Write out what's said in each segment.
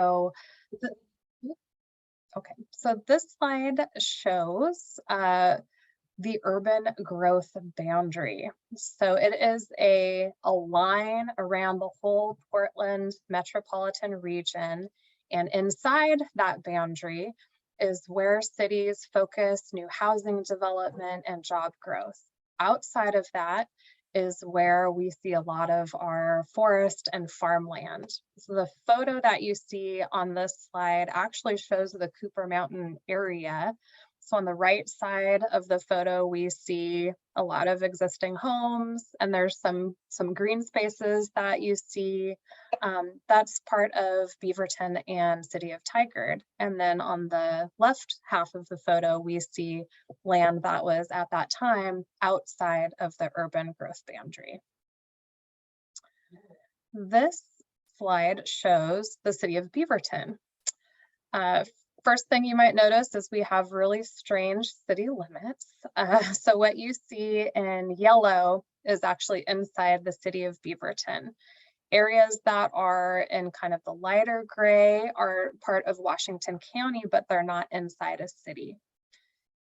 So, okay, so this slide shows the urban growth boundary. So it is a line around the whole Portland metropolitan region, and inside that boundary is where cities focus new housing development and job growth. Outside of that is where we see a lot of our forest and farmland. So the photo that you see on this slide actually shows the Cooper Mountain area. So on the right side of the photo, we see a lot of existing homes, and there's some green spaces that you see. That's part of Beaverton and City of Tigard. And then on the left half of the photo, we see land that was at that time outside of the urban growth boundary. This slide shows the City of Beaverton. First thing you might notice is we have really strange city limits. So what you see in yellow is actually inside the City of Beaverton. Areas that are in kind of the lighter gray are part of Washington County, but they're not inside a city.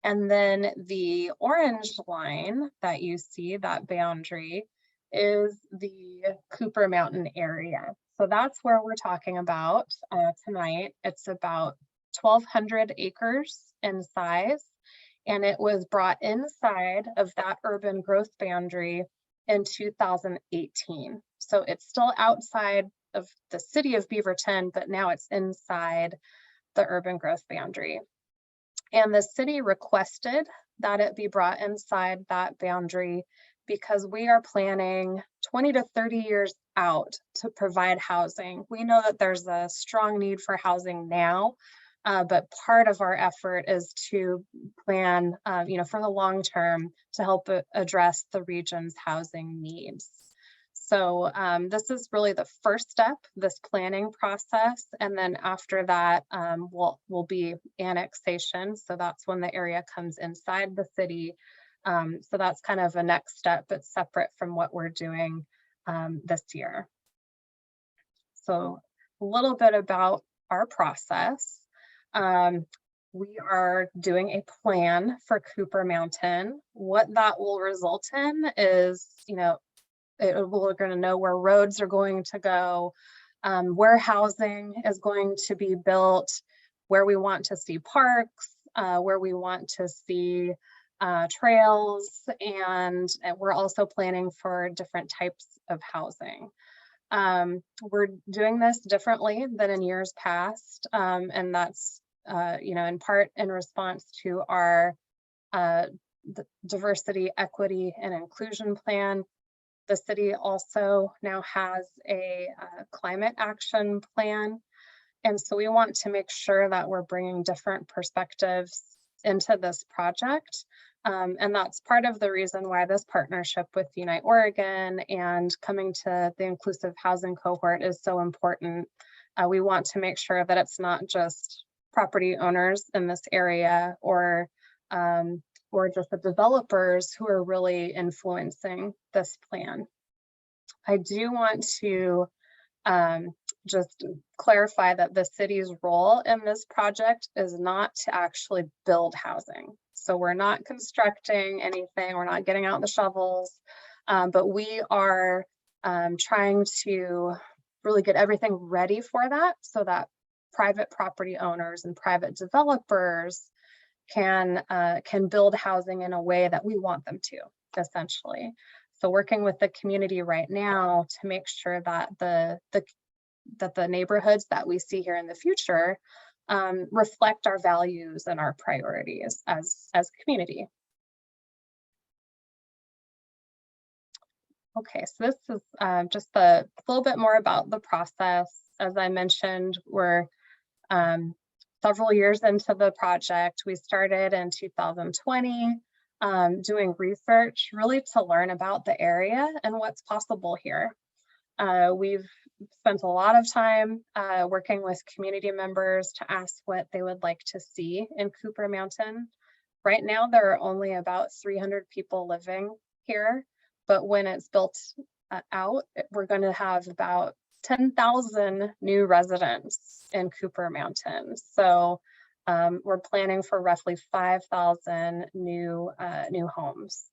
And then the orange line that you see, that boundary, is the Cooper Mountain area. So that's where we're talking about tonight. It's about 1,200 acres in size, and it was brought inside of that urban growth boundary in 2018. So it's still outside of the City of Beaverton, but now it's inside the urban growth boundary. And the city requested that it be brought inside that boundary because we are planning 20 to 30 years out to provide housing. We know that there's a strong need for housing now, but part of our effort is to plan, for the long term to help address the region's housing needs. So this is really the first step, this planning process, and then after that will be annexation. So that's when the area comes inside the city. So that's kind of a next step, but separate from what we're doing this year. So a little bit about our process. We are doing a plan for Cooper Mountain. What that will result in is, we're going to know where roads are going to go, where housing is going to be built, where we want to see parks, where we want to see trails, and we're also planning for different types of housing. We're doing this differently than in years past, and that's in part in response to our diversity, equity, and inclusion plan. The city also now has a climate action plan, and so we want to make sure that we're bringing different perspectives into this project. And that's part of the reason why this partnership with Unite Oregon and coming to the inclusive housing cohort is so important. We want to make sure that it's not just property owners in this area or just the developers who are really influencing this plan. I do want to just clarify that the city's role in this project is not to actually build housing. So we're not constructing anything, we're not getting out the shovels, but we are trying to really get everything ready for that so that private property owners and private developers can build housing in a way that we want them to, essentially. So working with the community right now to make sure that the neighborhoods that we see here in the future reflect our values and our priorities as community. Okay, so this is just a little bit more about the process. As I mentioned, we're several years into the project. We started in 2020 doing research really to learn about the area and what's possible here. We've spent a lot of time working with community members to ask what they would like to see in Cooper Mountain. Right now, there are only about 300 people living here, but when it's built out, we're going to have about 10,000 new residents in Cooper Mountain. So we're planning for roughly 5,000 new homes.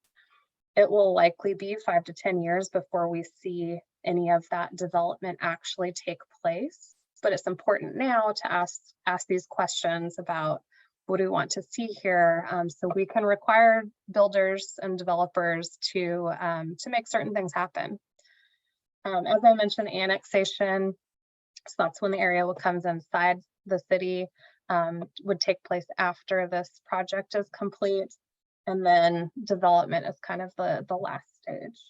It will likely be 5 to 10 years before we see any of that development actually take place. But it's important now to ask these questions about what do we want to see here, so we can require builders and developers to make certain things happen. As I mentioned, annexation, so that's when the area comes inside the city, would take place after this project is complete, and then development is kind of the last stage.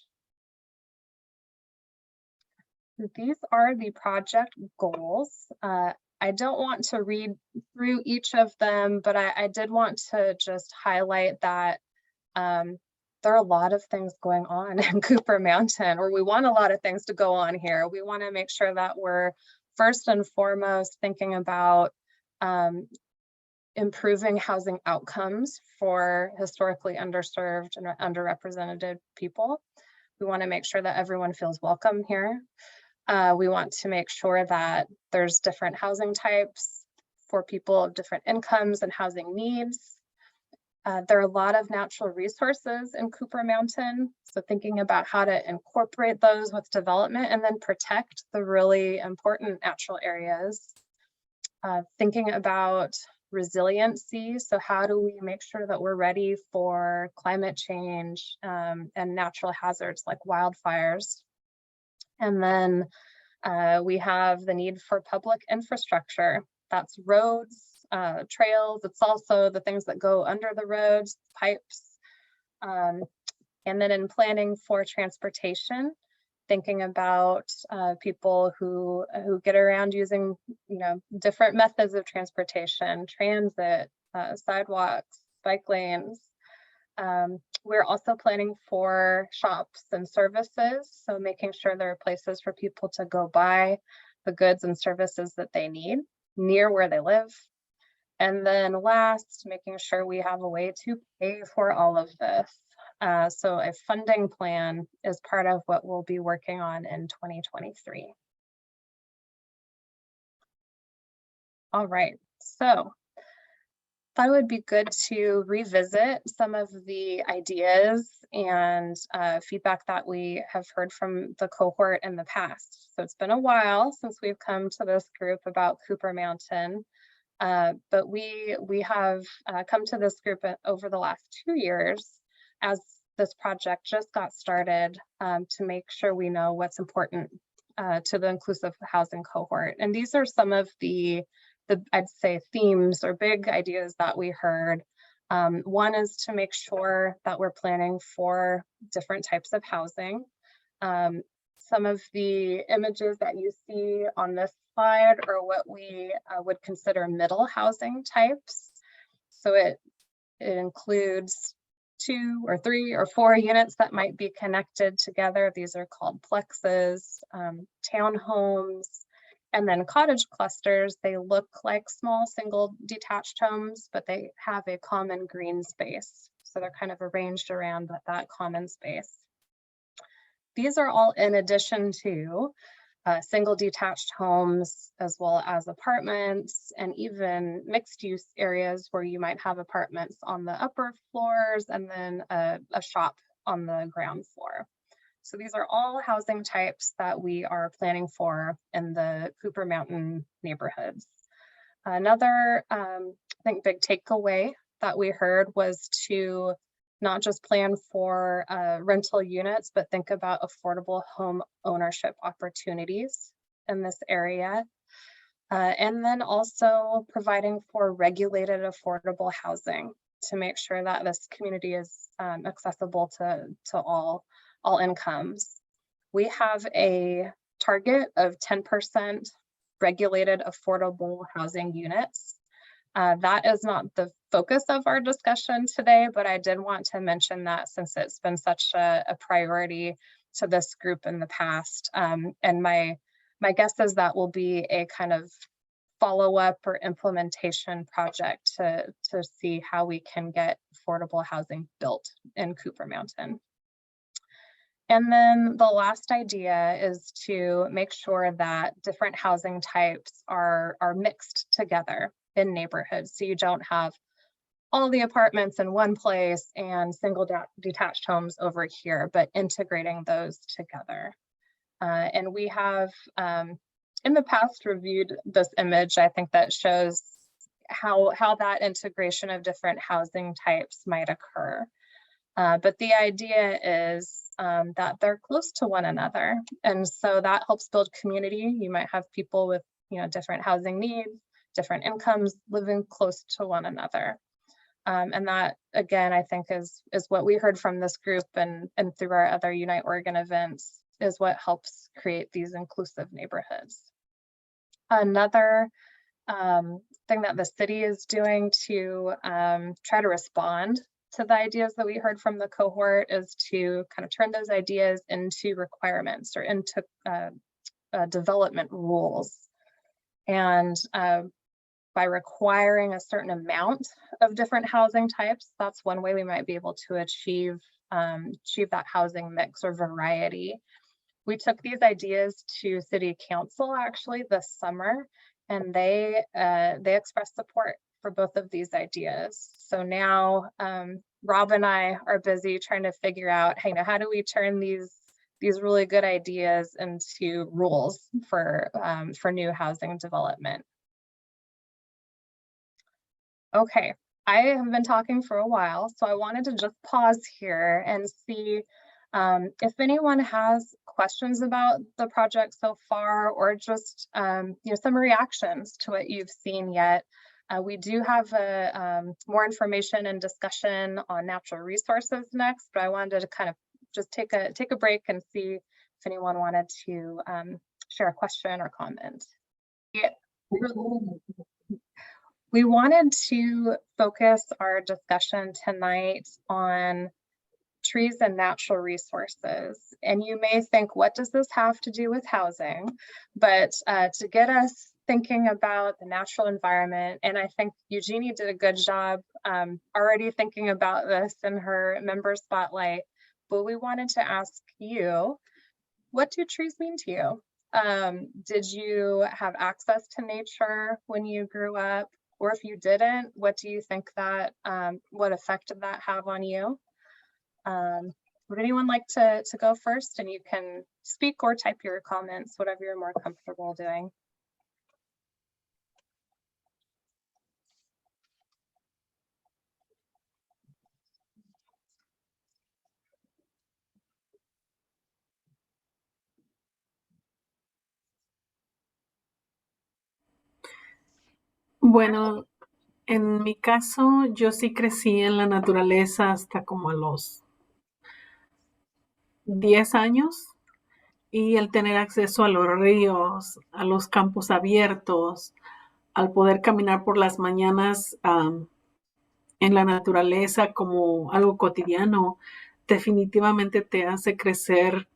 These are the project goals. I don't want to read through each of them, but I did want to just highlight that there are a lot of things going on in Cooper Mountain, or we want a lot of things to go on here. We want to make sure that we're first and foremost thinking about improving housing outcomes for historically underserved and underrepresented people. We want to make sure that everyone feels welcome here. We want to make sure that there's different housing types for people of different incomes and housing needs. There are a lot of natural resources in Cooper Mountain, so thinking about how to incorporate those with development and then protect the really important natural areas. Thinking about resiliency, so how do we make sure that we're ready for climate change and natural hazards like wildfires. And then we have the need for public infrastructure. That's roads, trails. It's also the things that go under the roads, pipes. And then in planning for transportation, thinking about people who get around using, different methods of transportation, transit, sidewalks, bike lanes. We're also planning for shops and services, so making sure there are places for people to go buy the goods and services that they need near where they live. And then last, making sure we have a way to pay for all of this. So a funding plan is part of what we'll be working on in 2023. All right, so thought it would be good to revisit some of the ideas and feedback that we have heard from the cohort in the past. So it's been a while since we've come to this group about Cooper Mountain, but we have come to this group over the last 2 years as this project just got started to make sure we know what's important to the inclusive housing cohort. And these are some of the I'd say themes or big ideas that we heard. One is to make sure that we're planning for different types of housing. Some of the images that you see on this slide are what we would consider middle housing types. So it includes 2 or 3 or 4 units that might be connected together. These are called plexes, townhomes. And then cottage clusters, they look like small single detached homes, but they have a common green space. So they're kind of arranged around that common space. These are all in addition to single detached homes, as well as apartments and even mixed use areas where you might have apartments on the upper floors and then a shop on the ground floor. So these are all housing types that we are planning for in the Cooper Mountain neighborhoods. Another, I think, big takeaway that we heard was to not just plan for rental units, but think about affordable home ownership opportunities in this area. And then also providing for regulated affordable housing to make sure that this community is accessible to all incomes. We have a target of 10% regulated affordable housing units. That is not the focus of our discussion today, but I did want to mention that since it's been such a priority to this group in the past. And my guess is that will be a kind of follow-up or implementation project to see how we can get affordable housing built in Cooper Mountain. And then the last idea is to make sure that different housing types are mixed together in neighborhoods. So you don't have all the apartments in one place and single detached homes over here, but integrating those together. And we have in the past reviewed this image, I think, that shows how that integration of different housing types might occur. But the idea is that they're close to one another. And so that helps build community. You might have people with, different housing needs, different incomes living close to one another. And that, again, I think is what we heard from this group and through our other Unite Oregon events is what helps create these inclusive neighborhoods. Another thing that the city is doing to try to respond to the ideas that we heard from the cohort is to kind of turn those ideas into requirements or into development rules. And by requiring a certain amount of different housing types, that's one way we might be able to achieve that housing mix or variety. We took these ideas to City Council actually this summer, and they expressed support for both of these ideas. So now Rob and I are busy trying to figure out, hey, how do we turn these really good ideas into rules for new housing development? Okay, I have been talking for a while, so I wanted to just pause here and see if anyone has questions about the project so far, or just some reactions to what you've seen yet. We do have more information and discussion on natural resources next, but I wanted to kind of just take a break and see if anyone wanted to share a question or comment. Yeah. We wanted to focus our discussion tonight on trees and natural resources. And you may think, what does this have to do with housing? But to get us thinking about the natural environment, and I think Eugenie did a good job already thinking about this in her member spotlight, but we wanted to ask you, what do trees mean to you? Did you have access to nature when you grew up? Or if you didn't, what do you think that, what effect did that have on you? Would anyone like to go first? And you can speak or type your comments, whatever you're more comfortable doing. Bueno, en mi caso, yo sí crecí en la naturaleza hasta como a los 10 años, y el tener acceso a los ríos, a los campos abiertos, al poder caminar por las mañanas en la naturaleza como algo cotidiano, definitivamente te hace crecer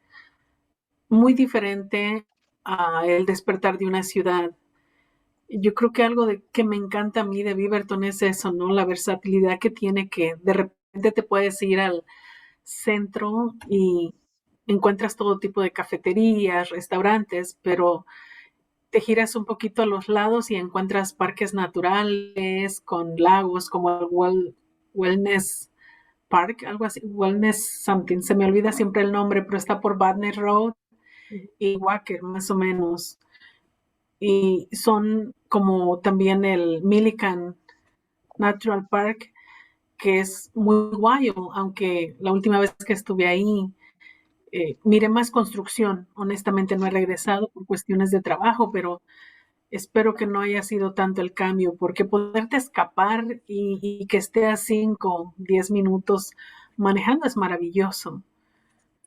muy diferente a el despertar de una ciudad. Yo creo que algo que me encanta a mí de Beaverton es eso, ¿no? La versatilidad que tiene, que de repente te puedes ir al centro y encuentras todo tipo de cafeterías, restaurantes, pero te giras un poquito a los lados y encuentras parques naturales con lagos como el Wellness Park, algo así, Wellness Something, se me olvida siempre el nombre, pero está por Badner Road y Wacker, más o menos. Y son como también el Millican Natural Park, que es muy guay, aunque la última vez que estuve ahí miré más construcción. Honestamente no he regresado por cuestiones de trabajo, pero espero que no haya sido tanto el cambio, porque poderte escapar y que esté a 5, 10 minutos manejando es maravilloso.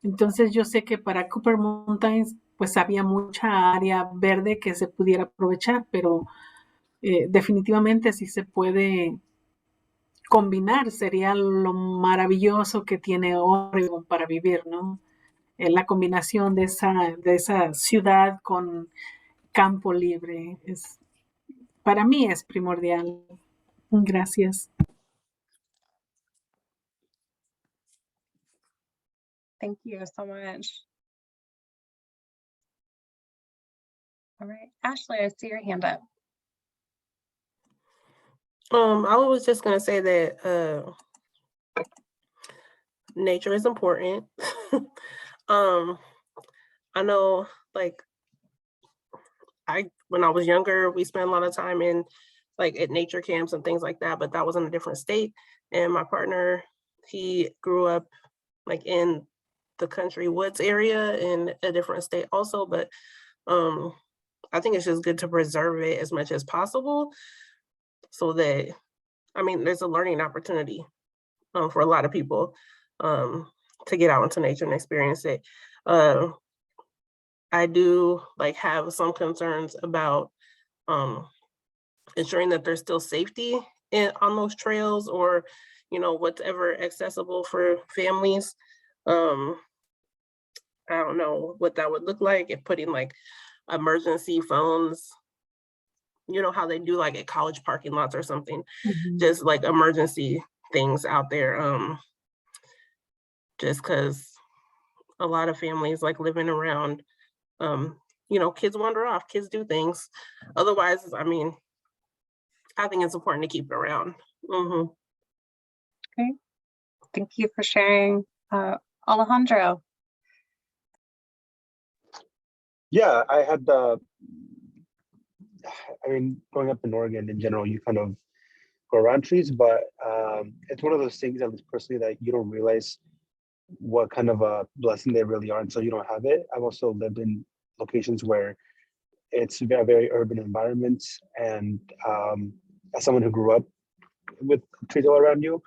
Entonces yo sé que para Cooper Mountains pues había mucha área verde que se pudiera aprovechar, pero definitivamente si se puede combinar sería lo maravilloso que tiene Oregon para vivir, ¿no? La combinación de esa ciudad con campo libre para mí es primordial. Gracias. Thank you so much. All right, Ashley, I see your hand up. I was just gonna say that nature is important. um, I know, like, when I was younger, we spent a lot of time in like at nature camps and things like that, but that was in a different state. And my partner, he grew up like in the country woods area in a different state also, but um, I think it's just good to preserve it as much as possible so that, I mean, there's a learning opportunity for a lot of people um, to get out into nature and experience it. Uh, I do like have some concerns about um, ensuring that there's still safety on those trails, or whatever accessible for families. Um, I don't know what that would look like if putting like emergency phones, how they do like at college parking lots or something, just like emergency things out there. Just because a lot of families like living around, kids wander off, kids do things. Otherwise, I mean, I think it's important to keep it around. Okay, thank you for sharing. Alejandro. Yeah, I mean, growing up in Oregon in general, you kind of go around trees, but it's one of those things, at least personally, that you don't realize what kind of a blessing they really are until you don't have it. I've also lived in locations where it's very, very urban environments, and as someone who grew up with trees all around you,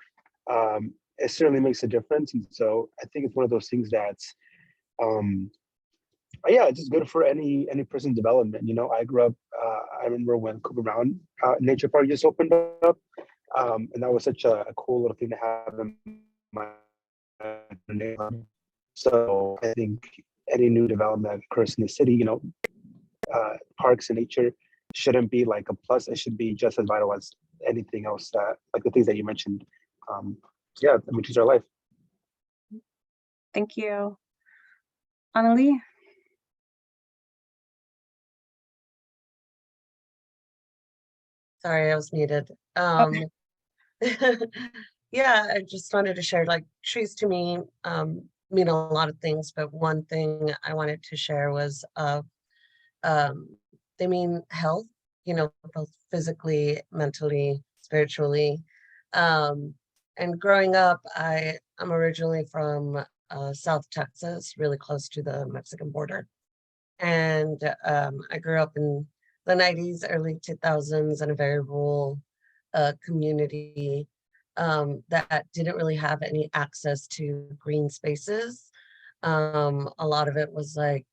it certainly makes a difference. And so I think it's one of those things that's yeah, it's just good for any person's development. I grew up. I remember when Cooper Mountain Nature Park just opened up, and that was such a cool little thing to have in my neighborhood. So I think any new development that occurs in the city, parks and nature shouldn't be like a plus. It should be just as vital as anything else that, like the things that you mentioned. Yeah, I mean, trees are life. Thank you. Annalie? Sorry, I was muted. Okay. Yeah, I just wanted to share, like, trees to me mean a lot of things, but one thing I wanted to share was they mean health, both physically, mentally, spiritually. And growing up, I'm originally from South Texas, really close to the Mexican border. And I grew up in the 90s, early 2000s in a very rural community that didn't really have any access to green spaces. A lot of it was like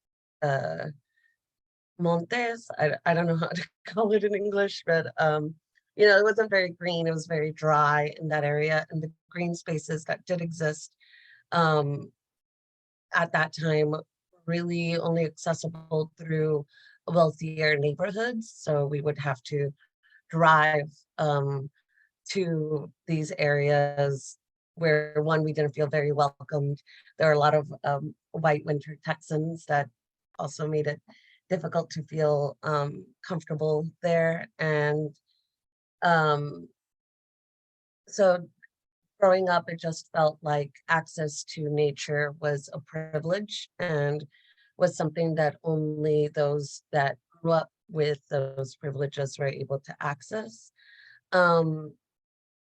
montes. I don't know how to call it in English, but it wasn't very green. It was very dry in that area. And the green spaces that did exist at that time really only accessible through wealthier neighborhoods. So we would have to drive to these areas where, one, we didn't feel very welcomed. There are a lot of white winter Texans that also made it difficult to feel comfortable there. And so growing up, it just felt like access to nature was a privilege and was something that only those that grew up with those privileges were able to access. And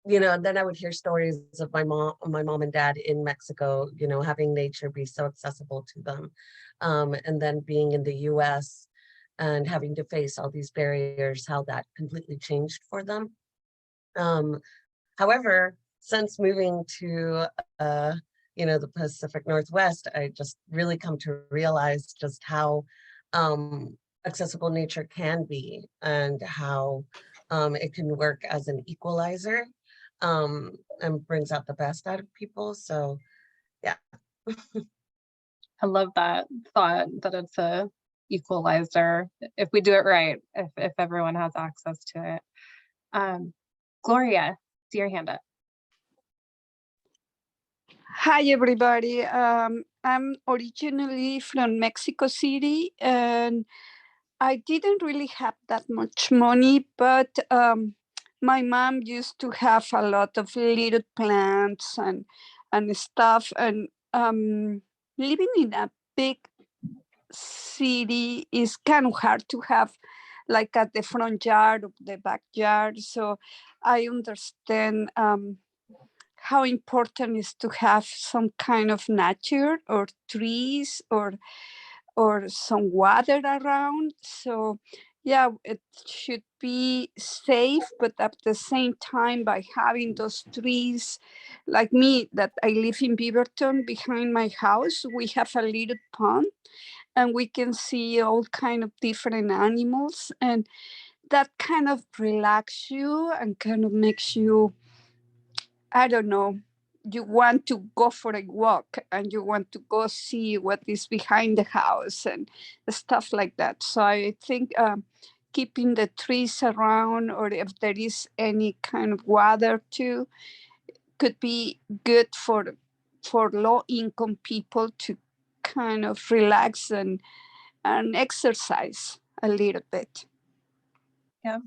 then I would hear stories of my mom and dad in Mexico, having nature be so accessible to them. And then being in the US and having to face all these barriers, how that completely changed for them. However, since moving to the Pacific Northwest, I just really come to realize just how accessible nature can be, and how it can work as an equalizer, and brings out the best out of people. So yeah. I love that thought, that it's a equalizer if we do it right, if everyone has access to it. Gloria, see your hand up. Hi, everybody. I'm originally from Mexico City, and I didn't really have that much money, but my mom used to have a lot of little plants and stuff. And living in a big city is kind of hard to have like at the front yard or the backyard. So I understand how important is to have some kind of nature or trees or some water around. So yeah, it should be safe, but at the same time, by having those trees, like me, that I live in Beaverton, behind my house, we have a little pond, and we can see all kind of different animals, and that kind of relax you and kind of makes you, I don't know, you want to go for a walk and you want to go see what is behind the house and stuff like that. So I think keeping the trees around, or if there is any kind of water too, could be good for low income people to kind of relax and exercise a little bit. Yeah.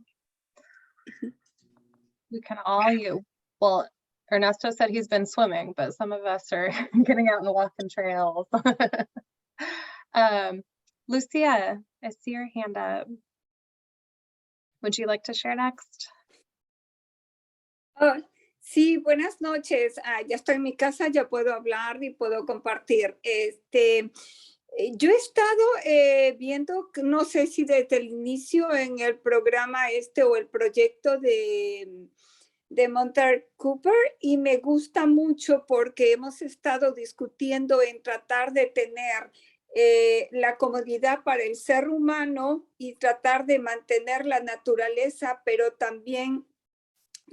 We can all well, Ernesto said he's been swimming, but some of us are getting out and walking trails. Lucia, I see your hand up. Would you like to share next? Oh, sí, buenas noches. Ya estoy en mi casa, ya puedo hablar y puedo compartir. Yo he estado viendo, no sé si desde el inicio en el programa o el proyecto de Monter Cooper, y me gusta mucho porque hemos estado discutiendo en tratar de tener la comodidad para el ser humano y tratar de mantener la naturaleza, pero también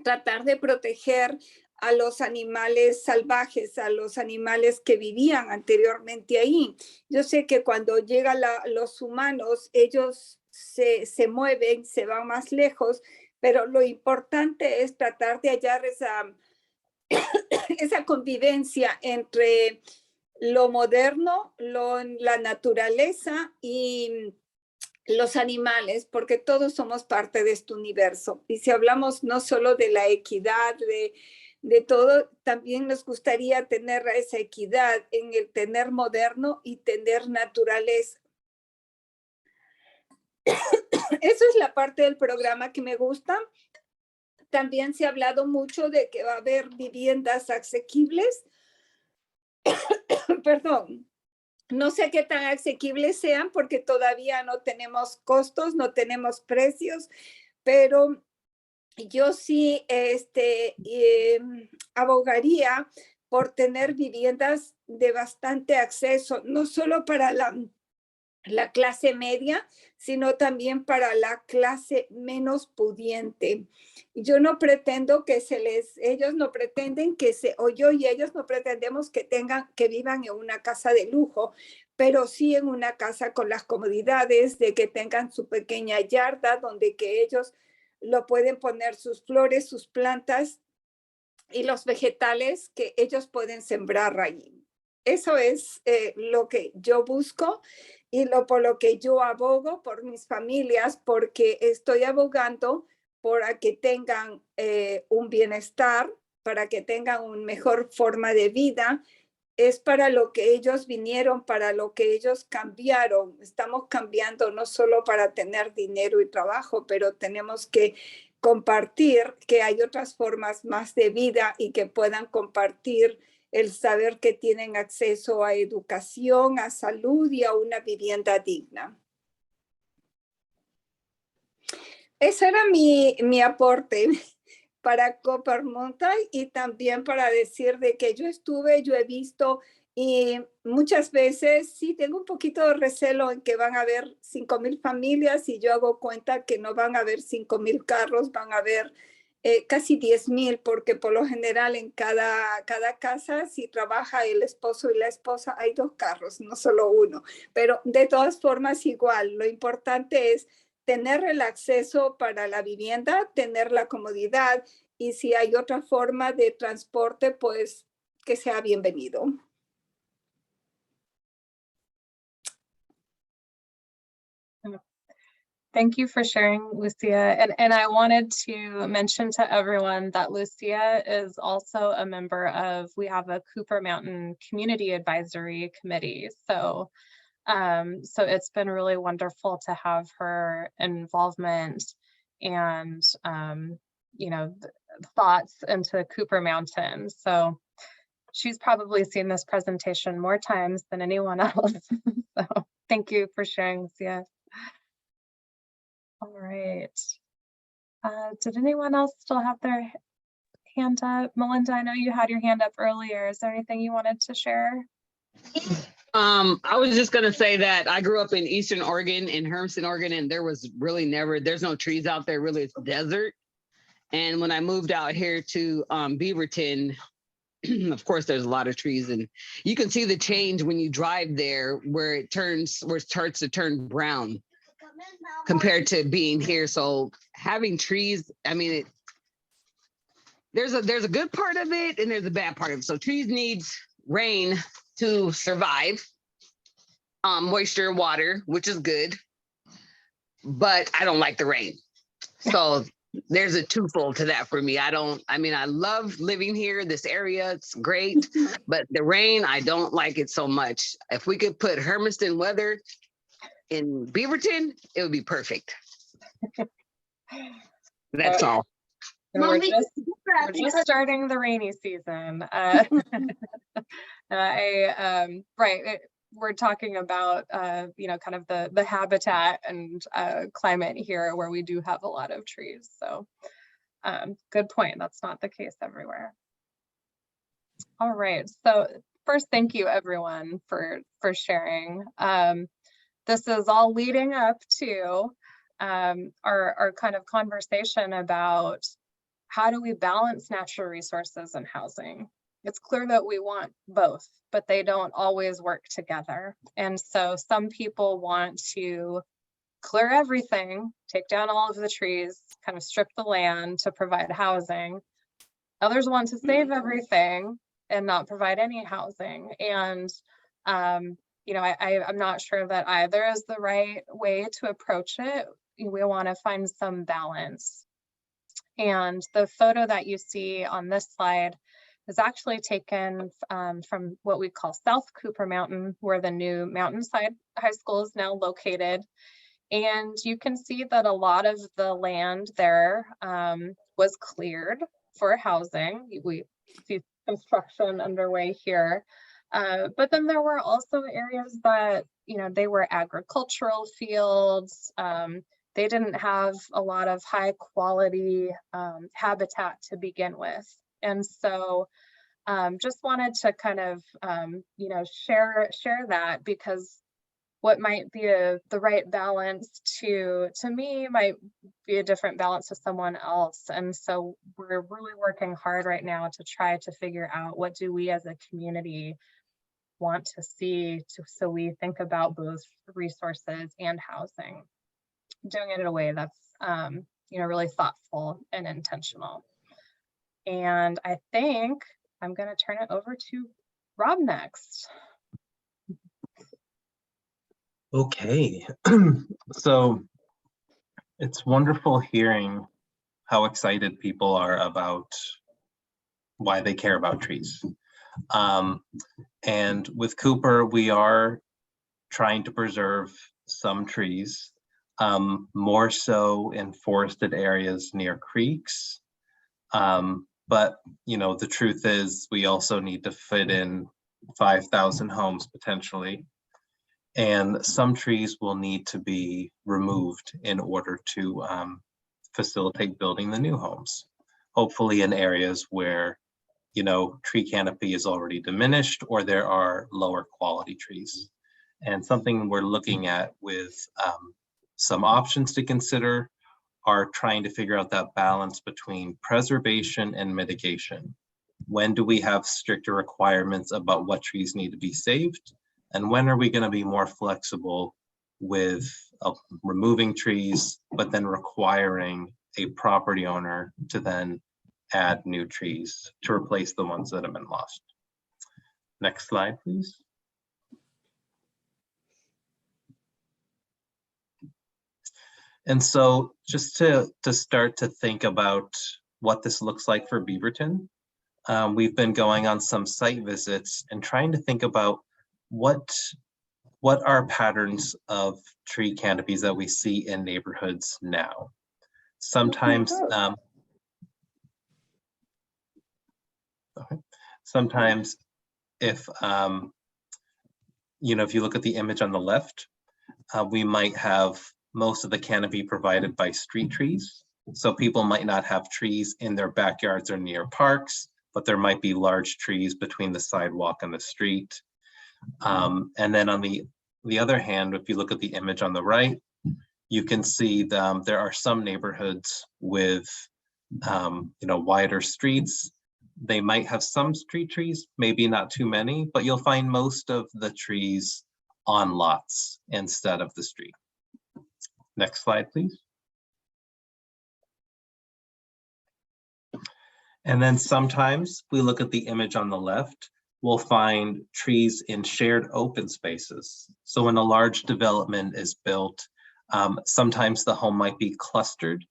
tratar de proteger a los animales salvajes, a los animales que vivían anteriormente ahí. Yo sé que cuando llegan los humanos, ellos se mueven, se van más lejos, pero lo importante es tratar de hallar esa convivencia entre lo moderno, la naturaleza y los animales, porque todos somos parte de este universo. Y si hablamos no solo de la equidad, de todo, también nos gustaría tener esa equidad en el tener moderno y tener naturaleza. Eso es la parte del programa que me gusta. También se ha hablado mucho de que va a haber viviendas asequibles. Perdón. No sé qué tan asequibles sean porque todavía no tenemos costos, no tenemos precios, pero yo sí abogaría por tener viviendas de bastante acceso, no solo para la clase media, sino también para la clase menos pudiente. Yo no pretendo que ellos no pretenden yo y ellos no pretendemos que vivan en una casa de lujo, pero sí en una casa con las comodidades de que tengan su pequeña yarda donde que ellos lo pueden poner sus flores, sus plantas y los vegetales que ellos pueden sembrar allí. Eso es lo que yo busco y por lo que yo abogo por mis familias, porque estoy abogando para que tengan un bienestar, para que tengan una mejor forma de vida. Es para lo que ellos vinieron, para lo que ellos cambiaron. Estamos cambiando no solo para tener dinero y trabajo, pero tenemos que compartir que hay otras formas más de vida y que puedan compartir el saber que tienen acceso a educación, a salud y a una vivienda digna. Ese era mi aporte para Cohort Meeting, y también para decir de que yo he visto, y muchas veces sí tengo un poquito de recelo en que van a haber 5,000 familias y yo hago cuenta que no van a haber 5,000 carros, van a haber casi 10,000, porque por lo general en cada casa, si trabaja el esposo y la esposa, hay 2 carros, no solo uno. Pero de todas formas igual, lo importante es tener el acceso para la vivienda, tener la comodidad, y si hay otra forma de transporte, pues que sea bienvenido. Thank you for sharing, Lucia. And I wanted to mention to everyone that Lucia is also a member of, we have a Cooper Mountain Community Advisory Committee. So, so it's been really wonderful to have her involvement and, you know, thoughts into Cooper Mountain. So she's probably seen this presentation more times than anyone else. So thank you for sharing, Lucia. All right. Did anyone else still have their hand up? Melinda, I know you had your hand up earlier. Is there anything you wanted to share? I was just gonna say that I grew up in Eastern Oregon, in Hermiston, Oregon, and there was really there's no trees out there, really, it's desert. And when I moved out here to Beaverton, of course, there's a lot of trees, and you can see the change when you drive there, where it starts to turn brown compared to being here. So having trees, I mean, there's a good part of it and there's a bad part of it. So trees needs rain to survive, moisture, water, which is good, but I don't like the rain. So there's a twofold to that for me. I love living here, this area, it's great, but the rain, I don't like it so much. If we could put Hermiston weather in Beaverton, it would be perfect. That's all. We're just starting the rainy season. Right. We're talking about, you know, kind of the habitat and climate here where we do have a lot of trees. So good point. That's not the case everywhere. All right. So first, thank you everyone for sharing. This is all leading up to our kind of conversation about how do we balance natural resources and housing. It's clear that we want both, but they don't always work together. And so some people want to clear everything, take down all of the trees, kind of strip the land to provide housing. Others want to save everything and not provide any housing. And you know, I'm not sure that either is the right way to approach it. We want to find some balance. And the photo that you see on this slide is actually taken from what we call South Cooper Mountain, where the new Mountainside High School is now located. And you can see that a lot of the land there was cleared for housing. We see construction underway here. But then there were also areas that, you know, they were agricultural fields. They didn't have a lot of high quality habitat to begin with. And so just wanted to kind of, you know, share that, because what might be the right balance to me might be a different balance to someone else. And so we're really working hard right now to try to figure out, what do we as a community want to see, so we think about both resources and housing, doing it in a way that's you know, really thoughtful and intentional. And I think I'm going to turn it over to Rob next. Okay, so it's wonderful hearing how excited people are about why they care about trees. And with Cooper, we are trying to preserve some trees, more so in forested areas near creeks. But, you know, the truth is we also need to fit in 5,000 homes potentially. And some trees will need to be removed in order to facilitate building the new homes. Hopefully in areas where, you know, tree canopy is already diminished or there are lower quality trees. And something we're looking at with some options to consider are trying to figure out that balance between preservation and mitigation. When do we have stricter requirements about what trees need to be saved? And when are we going to be more flexible with removing trees, but then requiring a property owner to then add new trees to replace the ones that have been lost? Next slide, please. And so just to start to think about what this looks like for Beaverton, we've been going on some site visits and trying to think about what are patterns of tree canopies that we see in neighborhoods now. Sometimes, sometimes if, you know, if you look at the image on the left, we might have most of the canopy provided by street trees. So people might not have trees in their backyards or near parks, but there might be large trees between the sidewalk and the street. And then on the other hand, if you look at the image on the right, you can see there are some neighborhoods with you know, wider streets. They might have some street trees, maybe not too many, but you'll find most of the trees on lots instead of the street. Next slide, please. And then sometimes we look at the image on the left, we'll find trees in shared open spaces. So when a large development is built, sometimes the home might be clustered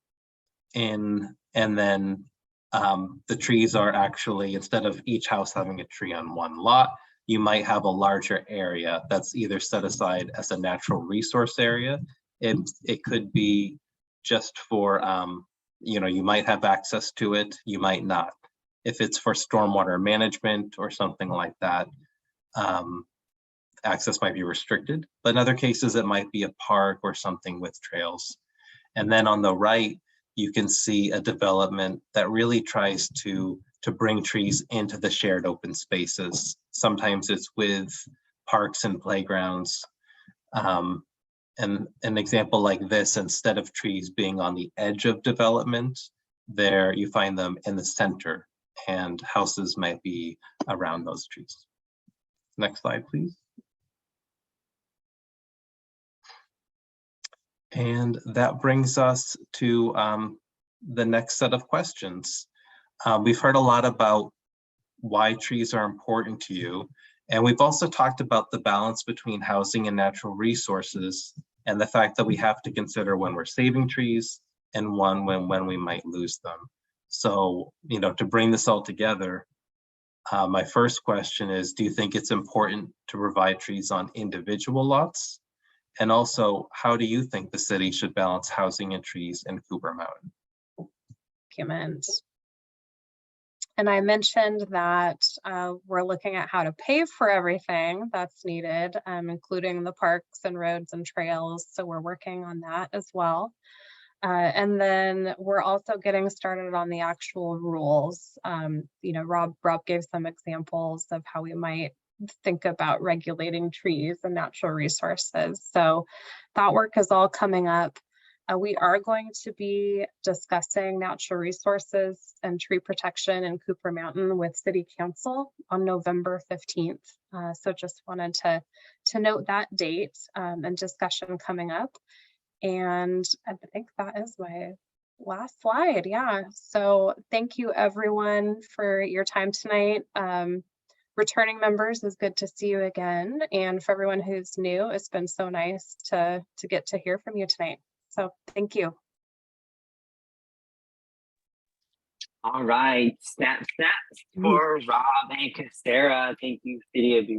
in, and then the trees are actually, instead of each house having a tree on one lot, you might have a larger area that's either set aside as a natural resource area. It could be just for, you know, you might have access to it, you might not. If it's for stormwater management or something like that, access might be restricted. But in other cases, it might be a park or something with trails. And then on the right, you can see a development that really tries to bring trees into the shared open spaces. Sometimes it's with parks and playgrounds. And an example like this, instead of trees being on the edge of development, there you find them in the center, and houses might be around those trees. Next slide, please. And that brings us to the next set of questions. We've heard a lot about why trees are important to you, and we've also talked about the balance between housing and natural resources, and the fact that we have to consider when we're saving trees and when we might lose them. So, you know, to bring this all together, my first question is, do you think it's important to provide trees on individual lots? And also, how do you think the city should balance housing and trees in Cooper Mountain? Documents. And I mentioned that we're looking at how to pay for everything that's needed, including the parks and roads and trails. So we're working on that as well. And then we're also getting started on the actual rules. You know, Rob gave some examples of how we might think about regulating trees and natural resources. So that work is all coming up. We are going to be discussing natural resources and tree protection in Cooper Mountain with City Council on November 15th. So just wanted to note that date and discussion coming up. And I think that is my last slide. Yeah. So thank you everyone for your time tonight. Returning members, is good to see you again. And for everyone who's new, it's been so nice to get to hear from you tonight. So thank you. All right, snaps for Rob and Sarah. Thank you, City of